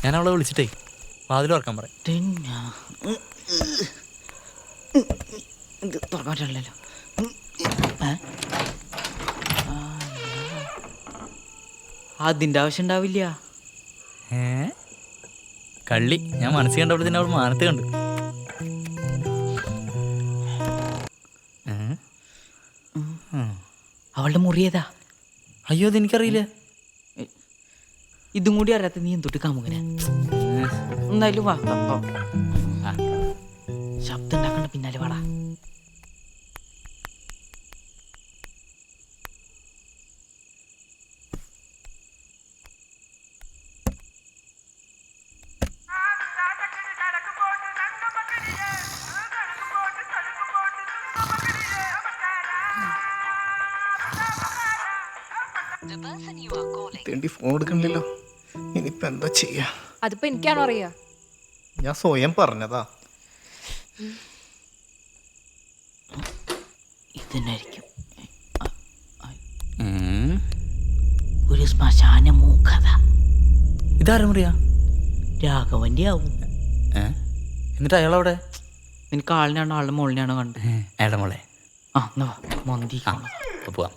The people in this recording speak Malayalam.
ഞാൻ അവളെ വിളിച്ചിട്ടേ വാതിൽ തുറക്കാൻ പറയാം. ഇത് തുറക്കാൻ പറ്റില്ലല്ലോ. അതിൻ്റെ ആവശ്യം ഉണ്ടാവില്ല. കള്ളി, ഞാൻ മനസ്സിൽ കണ്ടപ്പോൾ തന്നെ അവൾ മാനത്ത് കണ്ടു. അവളുടെ മുറിയേതാ? അയ്യോ, അതെനിക്കറിയില്ല. ഇതും കൂടി അറിയാത്ത നീ എന്തൊട്ട് കാമുകനെ. എന്തായാലും വാ, ശബ്ദം ഉണ്ടാക്കണ്ട, പിന്നാലെ വാടാ. ഫോൺ എടുക്കണില്ലല്ലോ, ഇനിയിപ്പോ എന്താ ചെയ്യാ? അതിപ്പോ എനിക്കാണോ അറിയാ? ഞാൻ സ്വയം പറഞ്ഞതാ. ഇതിനായിരിക്കും ഒരു ശ്മശാന മൂക്കഥ. ഇതാരും അറിയാ? രാഘവന്റെ ആവും. എന്നിട്ട് അയാളവിടെ? നിനക്ക് ആളിനാണോ ആളുടെ മുകളിനാണോ കണ്ടത്? അയാളുടെ മോളെ. ആ, മന്തി പോവാം.